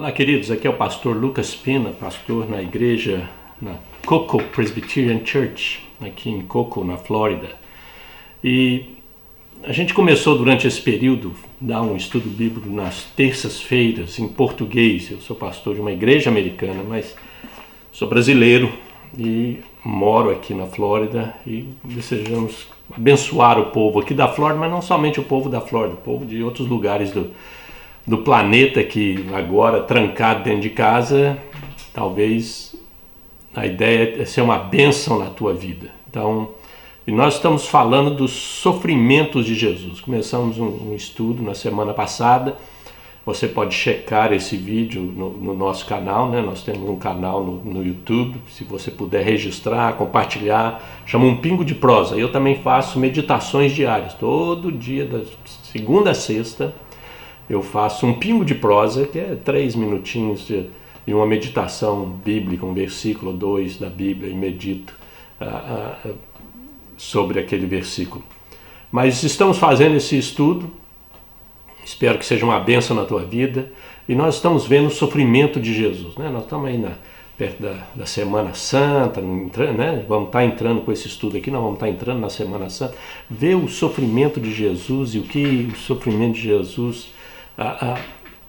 Olá, queridos, aqui é o pastor Lucas Pina, pastor na igreja, na Cocoa Presbyterian Church, aqui em Cocoa, na Flórida. E a gente começou durante esse período a dar um estudo bíblico nas terças-feiras em português. Eu sou pastor de uma igreja americana, mas sou brasileiro e moro aqui na Flórida e desejamos abençoar o povo aqui da Flórida, mas não somente o povo da Flórida, o povo de outros lugares do planeta que agora trancado dentro de casa, talvez a ideia é ser uma bênção na tua vida. Então, e nós estamos falando dos sofrimentos de Jesus. Começamos um estudo na semana passada. Você pode checar esse vídeo no nosso canal, né? Nós temos um canal no YouTube, se você puder registrar, compartilhar, chama Um Pingo de Prosa. Eu também faço meditações diárias, todo dia, da segunda a sexta, eu faço um pingo de prosa, que é 3 minutinhos de uma meditação bíblica, um versículo ou 2 da Bíblia, e medito sobre aquele versículo. Mas estamos fazendo esse estudo, espero que seja uma bênção na tua vida, e nós estamos vendo o sofrimento de Jesus, né? Nós estamos aí perto da Semana Santa, né? Vamos estar entrando com esse estudo aqui, nós vamos estar entrando na Semana Santa, ver o sofrimento de Jesus e o que o sofrimento de Jesus...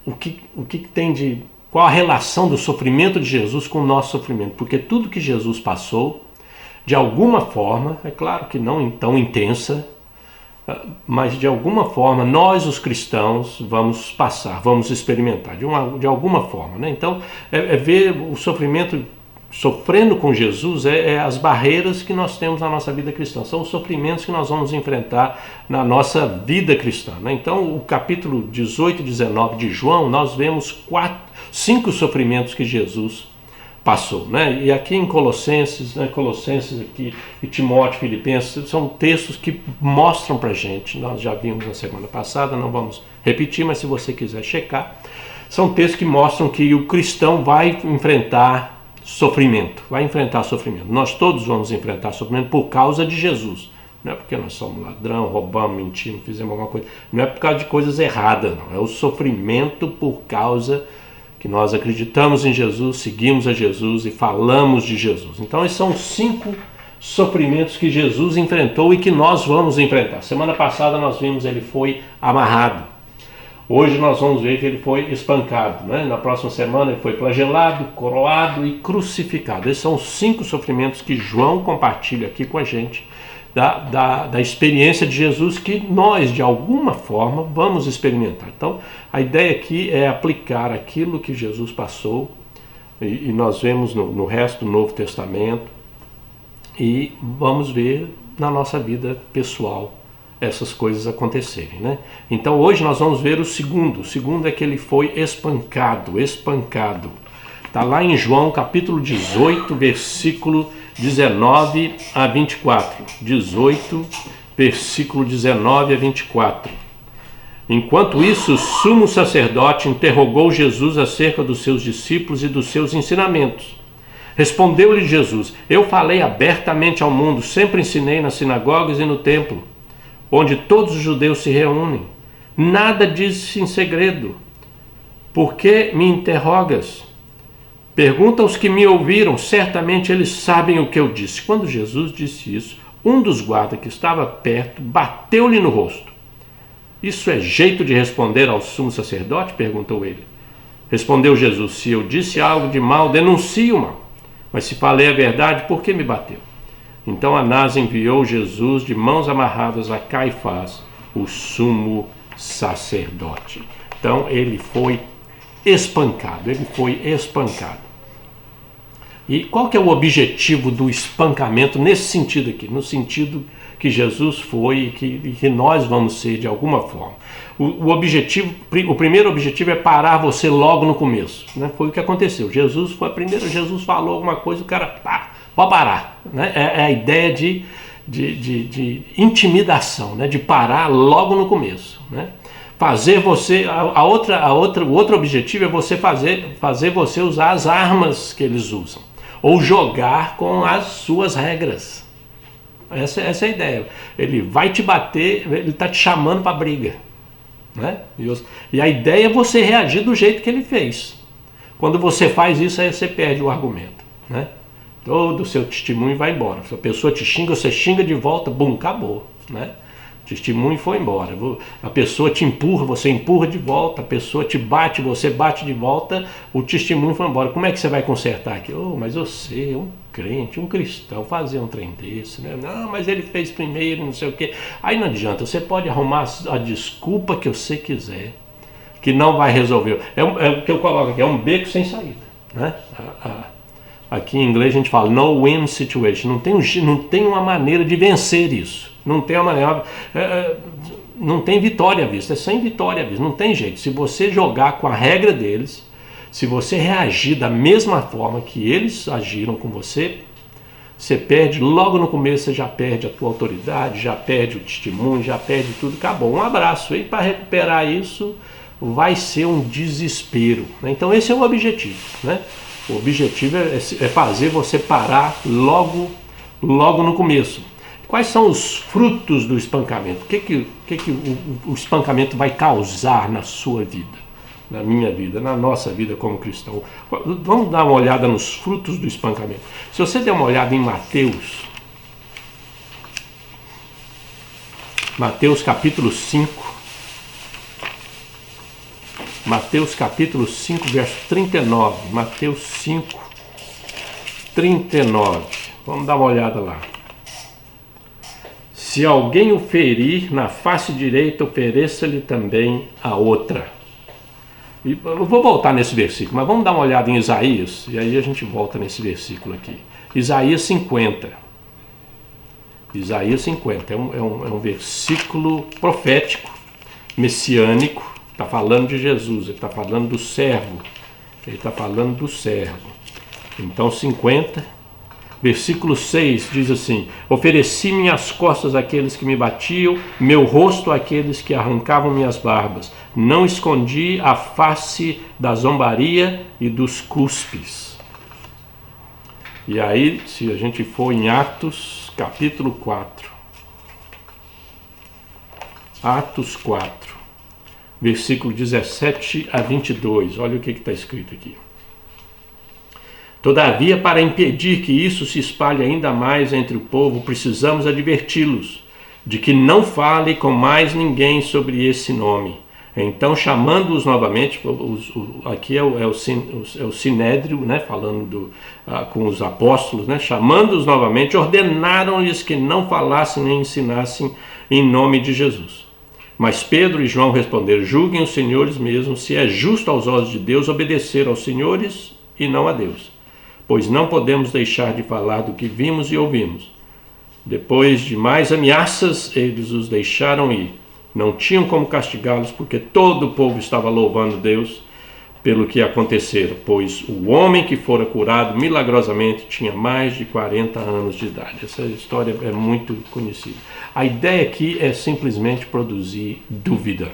o que tem qual a relação do sofrimento de Jesus com o nosso sofrimento, porque tudo que Jesus passou, de alguma forma, é claro que não tão intensa, mas de alguma forma nós os cristãos vamos passar, vamos experimentar, de alguma forma, né? Então ver o sofrimento, sofrendo com Jesus, as barreiras que nós temos na nossa vida cristã, são os sofrimentos que nós vamos enfrentar na nossa vida cristã, né? Então o capítulo 18 e 19 de João, nós vemos 5 sofrimentos que Jesus passou, né? E aqui em Colossenses, né? Colossenses aqui, e Timóteo, Filipenses, são textos que mostram pra gente, nós já vimos na semana passada, não vamos repetir, mas se você quiser checar, são textos que mostram que o cristão vai enfrentar sofrimento, vai enfrentar sofrimento. Nós todos vamos enfrentar sofrimento por causa de Jesus. Não é porque nós somos ladrão, roubamos, mentimos, fizemos alguma coisa. Não é por causa de coisas erradas, não. É o sofrimento por causa que nós acreditamos em Jesus, seguimos a Jesus e falamos de Jesus. Então esses são 5 sofrimentos que Jesus enfrentou e que nós vamos enfrentar. Semana passada nós vimos ele foi amarrado. Hoje nós vamos ver que ele foi espancado, né? Na próxima semana ele foi flagelado, coroado e crucificado. Esses são os 5 sofrimentos que João compartilha aqui com a gente, da experiência de Jesus, que nós, de alguma forma, vamos experimentar. Então, a ideia aqui é aplicar aquilo que Jesus passou, e nós vemos no resto do Novo Testamento, e vamos ver na nossa vida pessoal essas coisas acontecerem, né? Então hoje nós vamos ver o segundo é que ele foi espancado. Está lá em João capítulo 18, versículo 19 a 24. 18, versículo 19 a 24. Enquanto isso, o sumo sacerdote interrogou Jesus acerca dos seus discípulos e dos seus ensinamentos. Respondeu-lhe Jesus: Eu falei abertamente ao mundo, sempre ensinei nas sinagogas e no templo, onde todos os judeus se reúnem. Nada disse em segredo. Por que me interrogas? Pergunta aos que me ouviram, certamente eles sabem o que eu disse. Quando Jesus disse isso, um dos guardas que estava perto bateu-lhe no rosto. Isso é jeito de responder ao sumo sacerdote? Perguntou ele. Respondeu Jesus: Se eu disse algo de mal, denuncie o mal. Mas se falei a verdade, por que me bateu? Então Anás enviou Jesus de mãos amarradas a Caifás, o sumo sacerdote. Então ele foi espancado, E qual que é o objetivo do espancamento nesse sentido aqui? No sentido que Jesus foi e que nós vamos ser de alguma forma. O primeiro objetivo é parar você logo no começo, né? Foi o que aconteceu. Jesus falou alguma coisa, o cara pode parar, né? É a ideia de intimidação, né? De parar logo no começo, né? Fazer você, o outro objetivo é você fazer você usar as armas que eles usam, ou jogar com as suas regras. Essa é a ideia. Ele vai te bater, ele está te chamando para briga, né? E a ideia é você reagir do jeito que ele fez. Quando você faz isso, aí você perde o argumento, né? Todo o seu testemunho vai embora. Se a pessoa te xinga, você xinga de volta, bum, acabou, né? O testemunho foi embora. A pessoa te empurra, você empurra de volta. A pessoa te bate, você bate de volta. O testemunho foi embora. Como é que você vai consertar aqui? Oh, mas você é um crente, um cristão, fazer um trem desse, né? Não, mas ele fez primeiro, não sei o quê. Aí não adianta. Você pode arrumar a desculpa que você quiser, que não vai resolver. É o que eu coloco aqui, é um beco sem saída, né? Aqui em inglês a gente fala no win situation, não tem uma maneira de vencer isso, não tem uma maneira, não tem vitória à vista, é sem vitória à vista, não tem jeito. Se você jogar com a regra deles, se você reagir da mesma forma que eles agiram com você, você perde, logo no começo você já perde a tua autoridade, já perde o testemunho, já perde tudo, acabou, um abraço. E para recuperar isso vai ser um desespero, né? Então esse é o objetivo, né? O objetivo é fazer você parar logo no começo. Quais são os frutos do espancamento? O que o espancamento vai causar na sua vida, na minha vida, na nossa vida como cristão? Vamos dar uma olhada nos frutos do espancamento. Se você der uma olhada em Mateus capítulo 5, Mateus capítulo 5, verso 39. Mateus 5, 39. Vamos dar uma olhada lá. Se alguém o ferir na face direita, ofereça-lhe também a outra. E eu vou voltar nesse versículo, mas vamos dar uma olhada em Isaías, e aí a gente volta nesse versículo aqui. Isaías 50. Isaías 50 é um versículo profético, messiânico. Está falando de Jesus, ele está falando do servo. Ele está falando do servo. Então 50, versículo 6 diz assim: ofereci minhas costas àqueles que me batiam, meu rosto àqueles que arrancavam minhas barbas. Não escondi a face da zombaria e dos cuspes. E aí, se a gente for em Atos, capítulo 4. Atos 4. Versículo 17 a 22, olha o que está escrito aqui. Todavia, para impedir que isso se espalhe ainda mais entre o povo, precisamos adverti-los de que não fale com mais ninguém sobre esse nome. Então, chamando-os novamente, aqui é o Sinédrio, né, falando com os apóstolos, né, chamando-os novamente, ordenaram-lhes que não falassem nem ensinassem em nome de Jesus. Mas Pedro e João responderam: julguem os senhores mesmos se é justo aos olhos de Deus obedecer aos senhores e não a Deus, pois não podemos deixar de falar do que vimos e ouvimos. Depois de mais ameaças, eles os deixaram ir. Não tinham como castigá-los, porque todo o povo estava louvando Deus pelo que acontecera, pois o homem que fora curado milagrosamente tinha mais de 40 anos de idade. Essa história é muito conhecida. A ideia aqui é simplesmente produzir dúvida.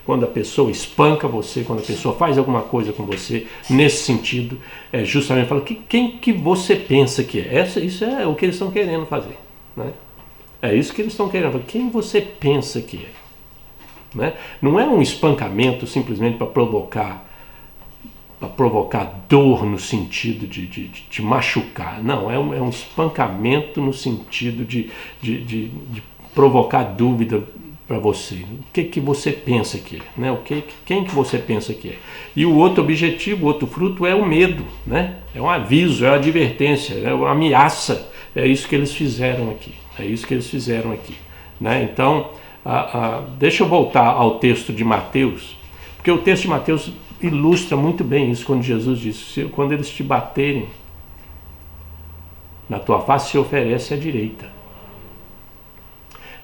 Quando a pessoa espanca você, quando a pessoa faz alguma coisa com você, nesse sentido, é justamente falar: quem que você pensa que é? Isso é o que eles estão querendo fazer, né? É isso que eles estão querendo fazer. Quem você pensa que é? Né? Não é um espancamento simplesmente para provocar dor no sentido de te machucar. Não, é um espancamento no sentido de provocar dúvida para você. O que você pensa que é? Né? Quem que você pensa que é? E o outro objetivo, o outro fruto é o medo, né? É um aviso, é uma advertência, é uma ameaça. É isso que eles fizeram aqui. Né? Então, deixa eu voltar ao texto de Mateus, porque o texto de Mateus ilustra muito bem isso, quando Jesus disse: quando eles te baterem na tua face, se oferece à direita.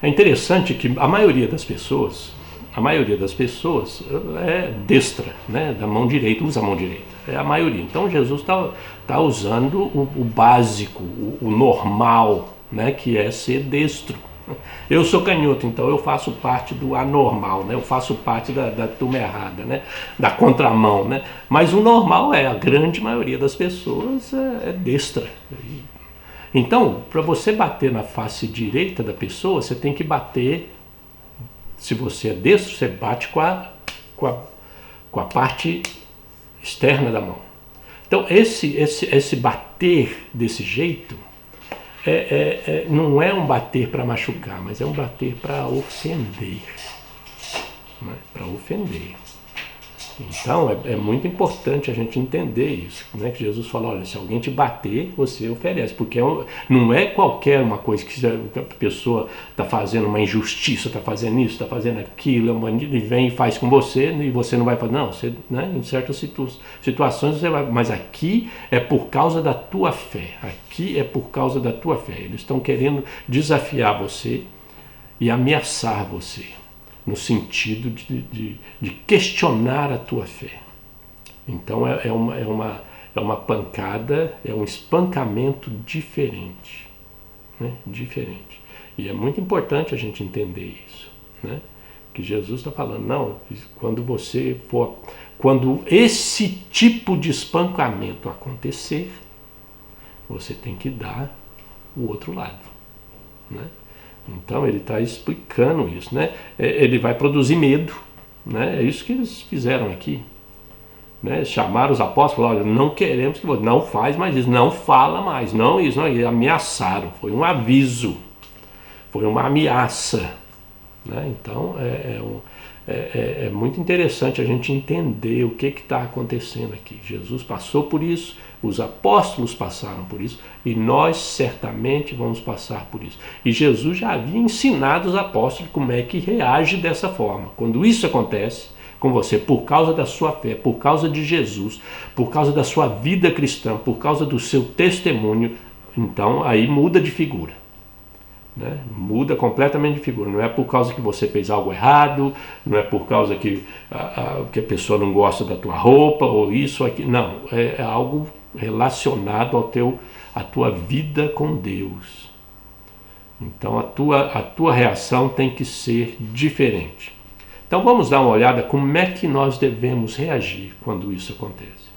É interessante que a maioria das pessoas é destra, né? Da mão direita, usa a mão direita, é a maioria. Então Jesus está usando o básico, o normal, né? Que é ser destro. Eu sou canhoto, então eu faço parte do anormal, né? Eu faço parte da turma errada, né? Da contramão, né? Mas o normal a grande maioria das pessoas é destra. Então, para você bater na face direita da pessoa, você tem que bater, se você é destro, você bate com a parte externa da mão. Então, esse bater desse jeito não é um bater para machucar, mas é um bater para ofender. Né? Para ofender. Então, é muito importante a gente entender isso, né? Que Jesus falou, olha, se alguém te bater, você oferece, porque não é qualquer uma coisa que a pessoa está fazendo uma injustiça, está fazendo isso, está fazendo aquilo, e vem e faz com você, e você não vai fazer, não, você, né? Em certas situações você vai, mas aqui é por causa da tua fé, aqui é por causa da tua fé, eles estão querendo desafiar você e ameaçar você, no sentido de questionar a tua fé. Então é uma pancada, é um espancamento diferente, né? Diferente. E é muito importante a gente entender isso, né? Que Jesus está falando, não, quando esse tipo de espancamento acontecer, você tem que dar o outro lado, né? Então ele está explicando isso, né? Ele vai produzir medo, né? É isso que eles fizeram aqui, né? Chamaram os apóstolos, olha, não queremos que você, não faz mais isso, não fala mais, não isso, não, e ameaçaram, foi um aviso, foi uma ameaça, né? Então é muito interessante a gente entender o que está acontecendo aqui. Jesus passou por isso, os apóstolos passaram por isso e nós certamente vamos passar por isso. E Jesus já havia ensinado os apóstolos como é que reage dessa forma. Quando isso acontece com você, por causa da sua fé, por causa de Jesus, por causa da sua vida cristã, por causa do seu testemunho, então aí muda de figura. Né? Muda completamente de figura. Não é por causa que você fez algo errado, não é por causa que a pessoa não gosta da tua roupa ou isso ou aquilo. Não, é algo relacionado à tua vida com Deus. Então a tua reação tem que ser diferente. Então vamos dar uma olhada como é que nós devemos reagir quando isso acontece.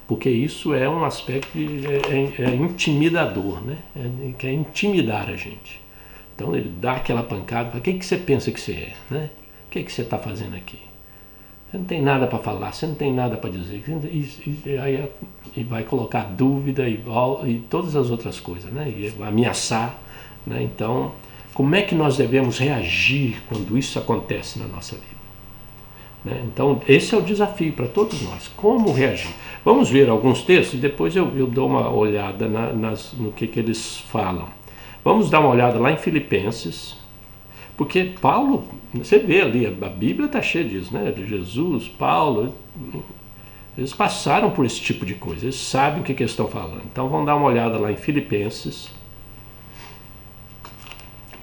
Porque isso é um aspecto intimidador, né? Quer intimidar a gente. Então ele dá aquela pancada, fala, o que você pensa que você é? Né? O que você está fazendo aqui? Você não tem nada para falar, você não tem nada para dizer. E vai colocar dúvida e todas as outras coisas, né? E ameaçar. Né? Então, como é que nós devemos reagir quando isso acontece na nossa vida? Né? Então, esse é o desafio para todos nós. Como reagir? Vamos ver alguns textos e depois eu dou uma olhada no que eles falam. Vamos dar uma olhada lá em Filipenses, porque Paulo, você vê ali, a Bíblia está cheia disso, né? De Jesus, Paulo, eles passaram por esse tipo de coisa, eles sabem o que eles estão falando. Então vamos dar uma olhada lá em Filipenses,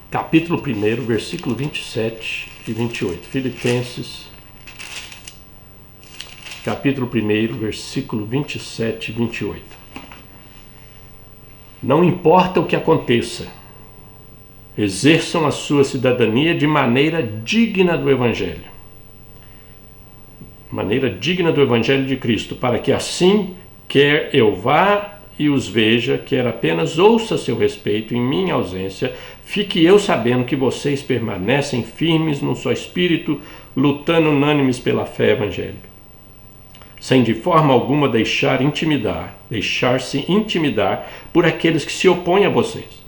capítulo 1, versículo 27 e 28. Filipenses, capítulo 1, versículo 27 e 28. Não importa o que aconteça, exerçam a sua cidadania de maneira digna do Evangelho. Maneira digna do Evangelho de Cristo, para que assim, quer eu vá e os veja, quer apenas ouça a seu respeito em minha ausência, fique eu sabendo que vocês permanecem firmes num só espírito, lutando unânimes pela fé evangélica, sem de forma alguma deixar-se intimidar por aqueles que se opõem a vocês.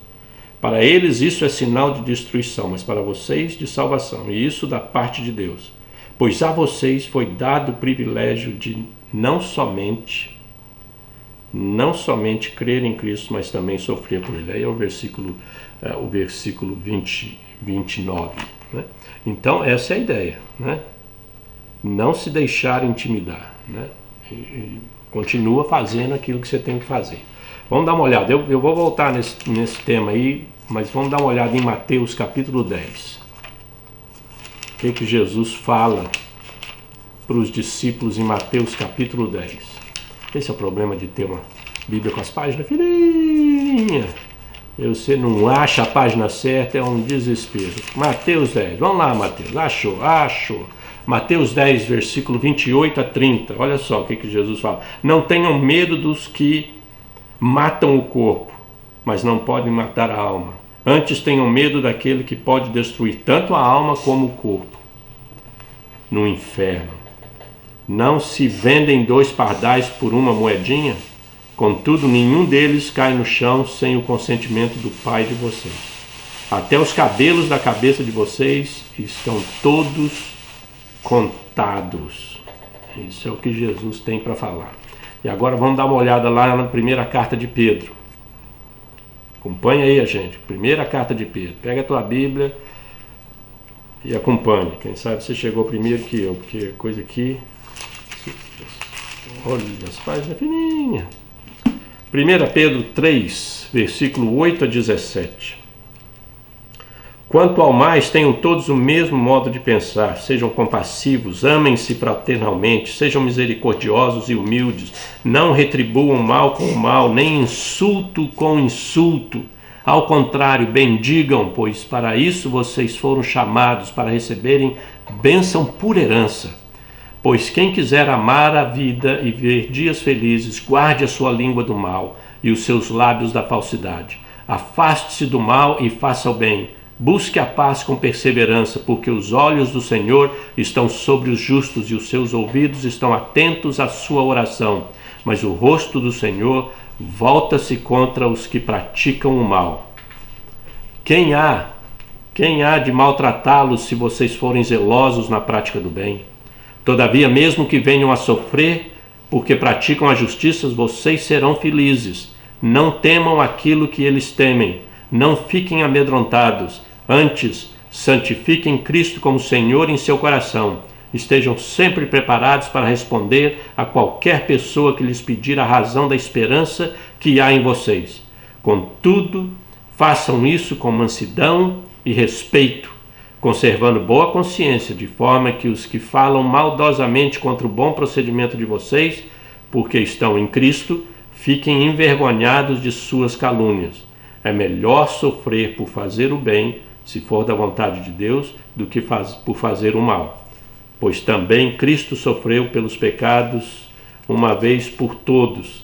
Para eles isso é sinal de destruição, mas para vocês de salvação, e isso da parte de Deus. Pois a vocês foi dado o privilégio de não somente crer em Cristo, mas também sofrer por Ele. Aí é o versículo 29. Né? Então essa é a ideia, né? Não se deixar intimidar, né? E continua fazendo aquilo que você tem que fazer. Vamos dar uma olhada, eu vou voltar nesse tema aí, mas vamos dar uma olhada em Mateus capítulo 10. O que Jesus fala para os discípulos em Mateus capítulo 10. Esse é o problema de ter uma Bíblia com as páginas fininhas. Você não acha a página certa, é um desespero. Mateus 10, vamos lá, Mateus, achou. Mateus 10, versículo 28 a 30, olha só o que Jesus fala. Não tenham medo dos que matam o corpo, mas não podem matar a alma. Antes tenham medo daquele que pode destruir tanto a alma como o corpo no inferno. Não se vendem 2 pardais por uma moedinha? Contudo, nenhum deles cai no chão sem o consentimento do Pai de vocês. Até os cabelos da cabeça de vocês estão todos contados. Isso é o que Jesus tem para falar. E agora vamos dar uma olhada lá na primeira carta de Pedro. Acompanha aí a gente. Primeira carta de Pedro. Pega a tua Bíblia e acompanhe. Quem sabe você chegou primeiro que eu, porque coisa aqui... Olha, as páginas fininhas. 1 Pedro 3, versículo 8 a 17. Quanto ao mais, tenham todos o mesmo modo de pensar, sejam compassivos, amem-se fraternalmente, sejam misericordiosos e humildes, não retribuam mal com o mal, nem insulto com insulto. Ao contrário, bendigam, pois para isso vocês foram chamados, para receberem bênção por herança. Pois quem quiser amar a vida e ver dias felizes, guarde a sua língua do mal e os seus lábios da falsidade. Afaste-se do mal e faça o bem. Busque a paz com perseverança, porque os olhos do Senhor estão sobre os justos e os seus ouvidos estão atentos à sua oração. Mas o rosto do Senhor volta-se contra os que praticam o mal. Quem há de maltratá-los se vocês forem zelosos na prática do bem? Todavia, mesmo que venham a sofrer, porque praticam a justiça, vocês serão felizes. Não temam aquilo que eles temem. Não fiquem amedrontados. Antes, santifiquem Cristo como Senhor em seu coração. Estejam sempre preparados para responder a qualquer pessoa que lhes pedir a razão da esperança que há em vocês. Contudo, façam isso com mansidão e respeito, conservando boa consciência, de forma que os que falam maldosamente contra o bom procedimento de vocês, porque estão em Cristo, fiquem envergonhados de suas calúnias. É melhor sofrer por fazer o bem, se for da vontade de Deus, do que por fazer o mal. Pois também Cristo sofreu pelos pecados, uma vez por todas,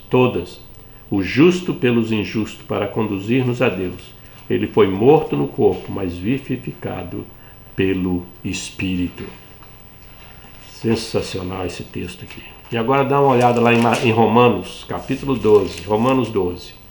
o justo pelos injustos, para conduzir-nos a Deus. Ele foi morto no corpo, mas vivificado pelo Espírito. Sensacional esse texto aqui. E agora dá uma olhada lá em Romanos, capítulo 12. Romanos 12.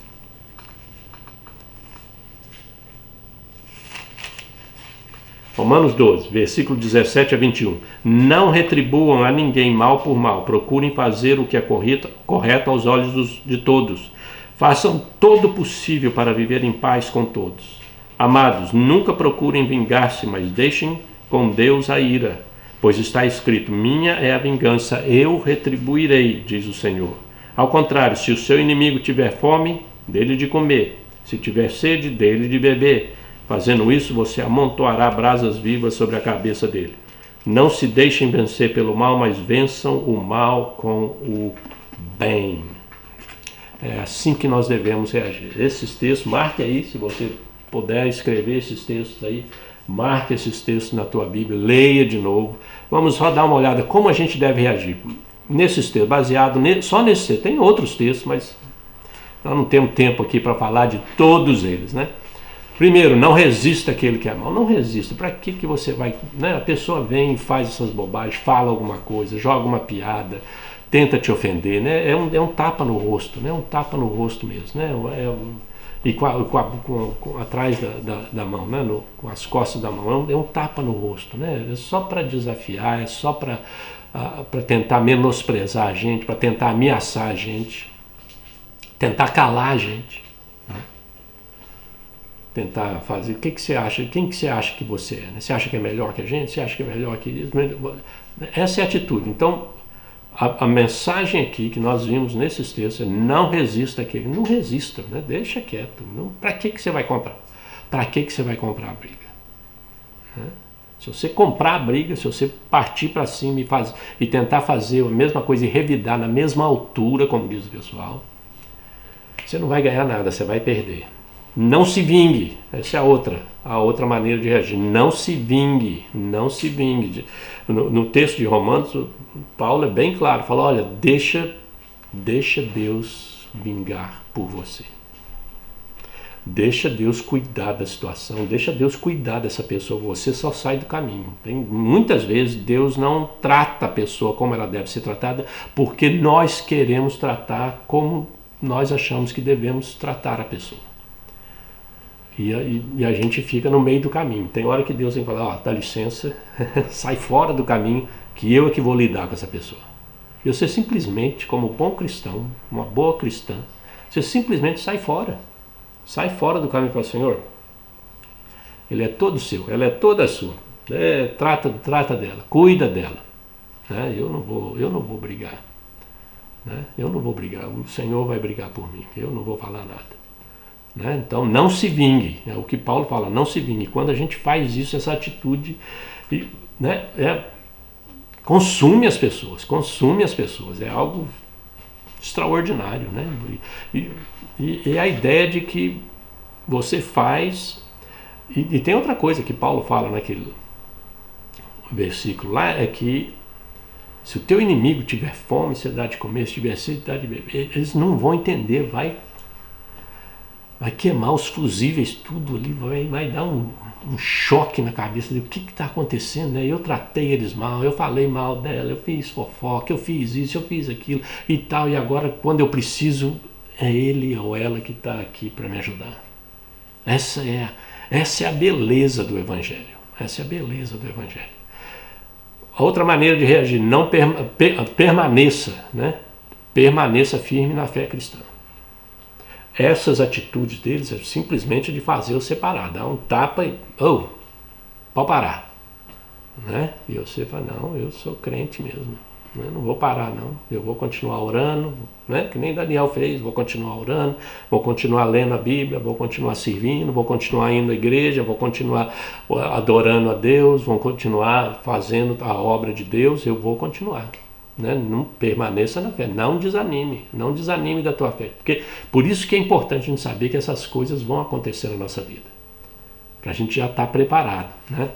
Romanos 12, versículo 17 a 21. Não retribuam a ninguém mal por mal. Procurem fazer o que é correto aos olhos de todos. Façam todo o possível para viver em paz com todos. Amados, nunca procurem vingar-se, mas deixem com Deus a ira. Pois está escrito, minha é a vingança, eu retribuirei, diz o Senhor. Ao contrário, se o seu inimigo tiver fome, dê-lhe de comer. Se tiver sede, dê-lhe de beber. Fazendo isso, você amontoará brasas vivas sobre a cabeça dele. Não se deixem vencer pelo mal, mas vençam o mal com o bem. É assim que nós devemos reagir. Esses textos, marque aí, se você puder escrever esses textos aí, marque esses textos na tua Bíblia, leia de novo. Vamos só dar uma olhada como a gente deve reagir. Nesses textos, baseado só nesse texto, tem outros textos, mas nós não temos tempo aqui para falar de todos eles, né? Primeiro, não resista àquele que é mal. Não resista. Para que você vai... Né? A pessoa vem e faz essas bobagens, fala alguma coisa, joga uma piada, tenta te ofender, né? É um tapa no rosto, né? Um tapa no rosto mesmo, né? E atrás da mão, né? Com as costas da mão. É um tapa no rosto, né? É só para desafiar, é só para tentar menosprezar a gente, para tentar ameaçar a gente, tentar calar a gente. Tentar fazer, o que você acha, quem que você acha que você é? Né? Você acha que é melhor que a gente? Você acha que é melhor que isso? Essa é a atitude. Então, a mensagem aqui que nós vimos nesses textos é não resista àquele, não resista, né? Deixa quieto. Para que você vai comprar? Para que você vai comprar a briga? Né? Se você comprar a briga, se você partir para cima e tentar fazer a mesma coisa e revidar na mesma altura, como diz o pessoal, você não vai ganhar nada, você vai perder. Não se vingue, essa é a outra maneira de reagir. Não se vingue, não se vingue. No texto de Romanos, Paulo é bem claro, fala, olha, deixa Deus vingar por você. Deixa Deus cuidar da situação, deixa Deus cuidar dessa pessoa, você só sai do caminho. Muitas vezes Deus não trata a pessoa como ela deve ser tratada, porque nós queremos tratar como nós achamos que devemos tratar a pessoa. E a gente fica no meio do caminho. Tem hora que Deus tem que falar, dá licença, sai fora do caminho, que eu é que vou lidar com essa pessoa. E você simplesmente, como bom cristão, uma boa cristã, você simplesmente sai fora. Sai fora do caminho e fala, Senhor, ele é todo seu, ela é toda sua. Trata dela, cuida dela. Né? Eu não vou brigar. Né? Eu não vou brigar, o Senhor vai brigar por mim, eu não vou falar nada. Né? Então não se vingue, é o que Paulo fala, não se vingue. Quando a gente faz isso, essa atitude, né, consome as pessoas, é algo extraordinário. Né? E a ideia de que você faz, e tem outra coisa que Paulo fala naquele versículo lá, é que se o teu inimigo tiver fome, você dá de comer, se tiver sede, dá de beber, eles não vão entender, vai queimar os fusíveis, tudo ali, vai dar um choque na cabeça dele, o que está acontecendo, né? Eu tratei eles mal, eu falei mal dela, eu fiz fofoca, eu fiz isso, eu fiz aquilo e tal, e agora quando eu preciso, é ele ou ela que está aqui para me ajudar. Essa é a beleza do Evangelho, essa é a beleza do Evangelho. A outra maneira de reagir, não permaneça, né? Permaneça firme na fé cristã. Essas atitudes deles é simplesmente de fazer você parar, dar um tapa e, pode parar. Né? E você fala, não, eu sou crente mesmo, né? Não vou parar não, eu vou continuar orando, né? Que nem Daniel fez, vou continuar orando, vou continuar lendo a Bíblia, vou continuar servindo, vou continuar indo à igreja, vou continuar adorando a Deus, vou continuar fazendo a obra de Deus, eu vou continuar. Né? Não permaneça na fé, não desanime da tua fé, porque por isso que é importante a gente saber que essas coisas vão acontecer na nossa vida, para a gente já estar preparado, né?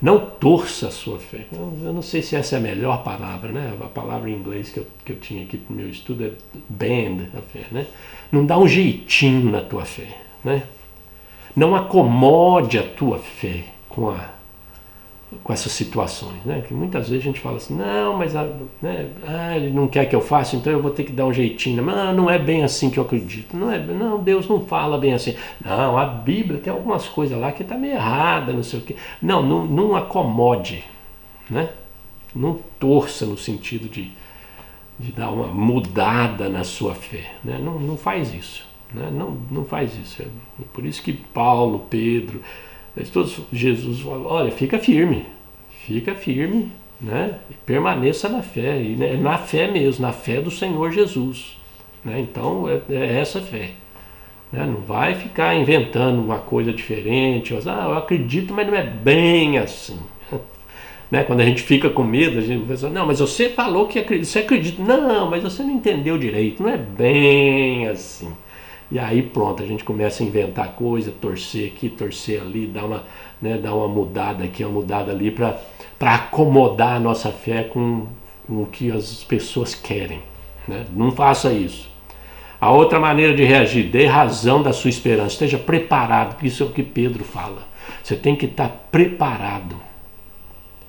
Não torça a sua fé. Eu não sei se essa é a melhor palavra, né? A palavra em inglês que eu tinha aqui no meu estudo é bend a fé, né? Não dá um jeitinho na tua fé, né? Não acomode a tua fé com essas situações, né? Que muitas vezes a gente fala assim, não, mas ele não quer que eu faça, então eu vou ter que dar um jeitinho. Não é bem assim que eu acredito. Não, Deus não fala bem assim. Não, a Bíblia tem algumas coisas lá que está meio errada, não sei o quê. Não acomode, né? Não torça no sentido de dar uma mudada na sua fé, né? Não faz isso, né? Não faz isso. É por isso que Paulo, Pedro, todos, Jesus falou, olha, fica firme, né? E permaneça na fé, e na fé mesmo, na fé do Senhor Jesus, né? Então é essa fé, né? Não vai ficar inventando uma coisa diferente, eu acredito, mas não é bem assim, né? Quando a gente fica com medo, a gente pensa, não, mas você falou que você acredita, não, mas você não entendeu direito, não é bem assim. E aí pronto, a gente começa a inventar coisa, torcer aqui, torcer ali, dar uma mudada aqui, uma mudada ali para acomodar a nossa fé com o que as pessoas querem, né? Não faça isso. A outra maneira de reagir, dê razão da sua esperança, esteja preparado, isso é o que Pedro fala. Você tem que estar preparado.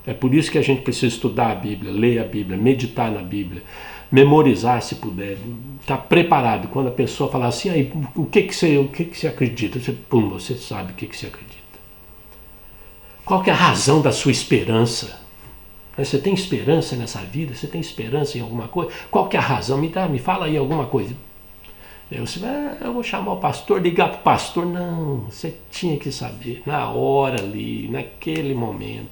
É por isso que a gente precisa estudar a Bíblia, ler a Bíblia, meditar na Bíblia, memorizar se puder, estar preparado. Quando a pessoa falar assim, aí, o que você acredita? Você sabe o que você acredita. Qual que é a razão da sua esperança? Você tem esperança nessa vida? Você tem esperança em alguma coisa? Qual que é a razão? Me fala aí alguma coisa. Eu vou chamar o pastor, ligar para o pastor. Não, você tinha que saber, na hora ali, naquele momento.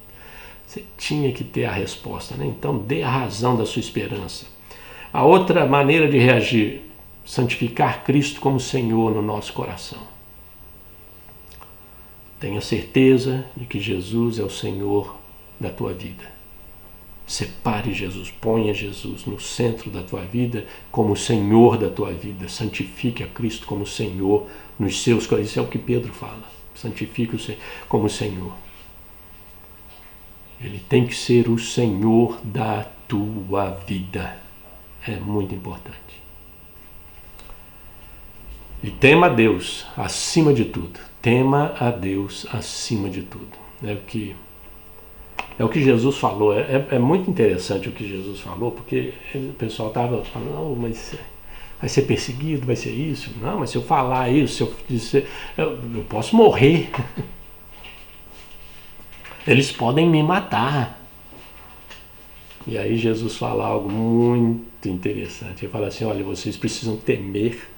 Você tinha que ter a resposta, né? Então dê a razão da sua esperança. A outra maneira de reagir, santificar Cristo como Senhor no nosso coração. Tenha certeza de que Jesus é o Senhor da tua vida. Separe Jesus, ponha Jesus no centro da tua vida como Senhor da tua vida. Santifique a Cristo como Senhor nos seus corações. Isso é o que Pedro fala. Santifique-o como Senhor. Ele tem que ser o Senhor da tua vida. É muito importante. E tema a Deus acima de tudo. Tema a Deus acima de tudo. É o que Jesus falou. É muito interessante o que Jesus falou, porque o pessoal estava falando, não, mas vai ser perseguido, vai ser isso. Não, mas se eu falar isso, se eu dizer, eu posso morrer. Eles podem me matar. E aí Jesus fala algo muito interessante. Ele fala assim, olha, vocês precisam temer.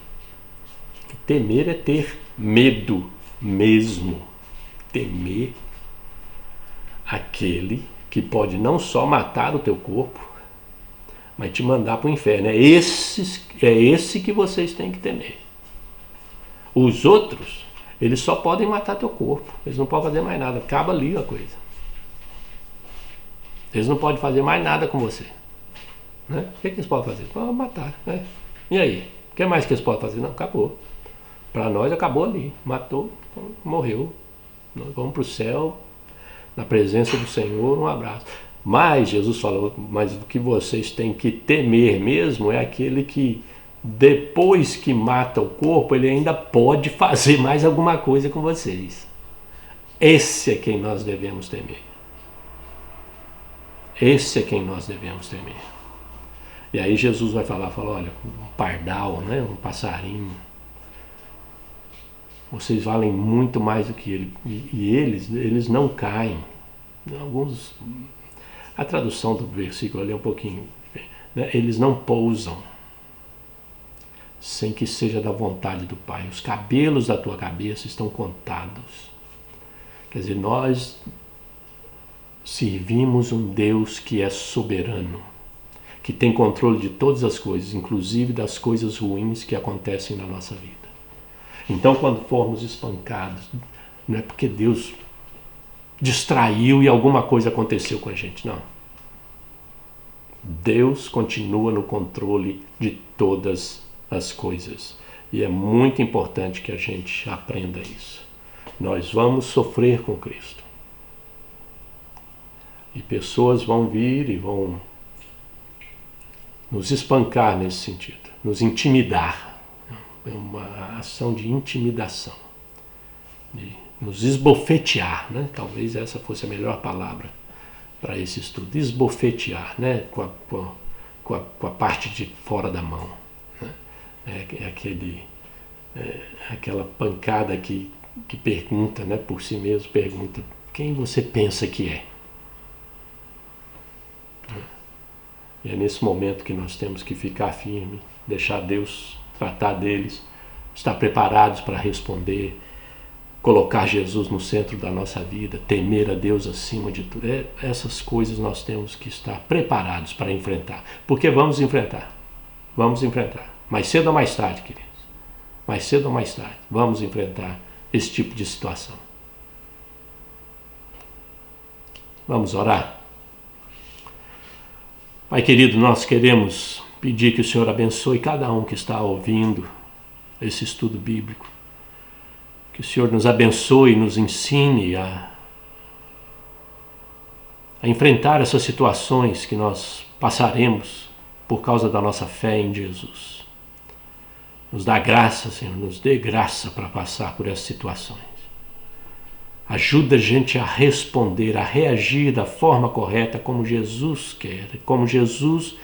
Temer é ter medo mesmo. Temer aquele que pode não só matar o teu corpo, mas te mandar para o inferno. É esse que vocês têm que temer. Os outros, eles só podem matar teu corpo. Eles não podem fazer mais nada. Acaba ali a coisa. Eles não podem fazer mais nada com você. Né? O que eles podem fazer? Podem matar. Né? E aí? O que mais que eles podem fazer? Não, acabou. Para nós acabou ali. Matou, morreu. Nós vamos para o céu, na presença do Senhor, um abraço. Mas Jesus falou, mas o que vocês têm que temer mesmo é aquele que depois que mata o corpo, ele ainda pode fazer mais alguma coisa com vocês. Esse é quem nós devemos temer. Esse é quem nós devemos temer. E aí Jesus vai falar, olha, um pardal, né, um passarinho, vocês valem muito mais do que ele. E eles não caem. A tradução do versículo ali é um pouquinho, né, eles não pousam sem que seja da vontade do Pai. Os cabelos da tua cabeça estão contados. Quer dizer, nós servimos um Deus que é soberano, que tem controle de todas as coisas, inclusive das coisas ruins que acontecem na nossa vida. Então, quando formos espancados, não é porque Deus distraiu e alguma coisa aconteceu com a gente, não. Deus continua no controle de todas as coisas. E é muito importante que a gente aprenda isso. Nós vamos sofrer com Cristo. E pessoas vão vir e vão nos espancar nesse sentido, nos intimidar. É uma ação de intimidação, de nos esbofetear, né? Talvez essa fosse a melhor palavra para esse estudo, esbofetear, né? com a parte de fora da mão. Né? Aquela pancada que pergunta, né? Por si mesmo, pergunta, quem você pensa que é? E é nesse momento que nós temos que ficar firme, deixar Deus tratar deles, estar preparados para responder, colocar Jesus no centro da nossa vida, temer a Deus acima de tudo. Essas coisas nós temos que estar preparados para enfrentar. Porque vamos enfrentar. Vamos enfrentar. Mais cedo ou mais tarde, queridos. Mais cedo ou mais tarde, vamos enfrentar esse tipo de situação. Vamos orar? Pai querido, nós queremos pedir que o Senhor abençoe cada um que está ouvindo esse estudo bíblico. Que o Senhor nos abençoe e nos ensine a enfrentar essas situações que nós passaremos por causa da nossa fé em Jesus. Nos dá graça, Senhor, nos dê graça para passar por essas situações. Ajuda a gente a responder, a reagir da forma correta como Jesus quer, como Jesus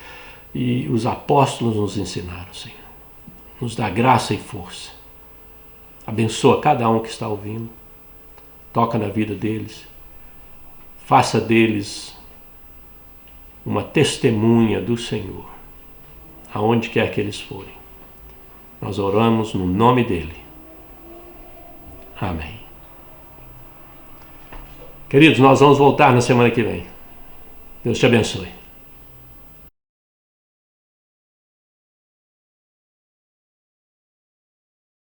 e os apóstolos nos ensinaram, Senhor. Nos dá graça e força. Abençoa cada um que está ouvindo. Toca na vida deles. Faça deles uma testemunha do Senhor, aonde quer que eles forem. Nós oramos no nome dele. Amém. Queridos, nós vamos voltar na semana que vem. Deus te abençoe.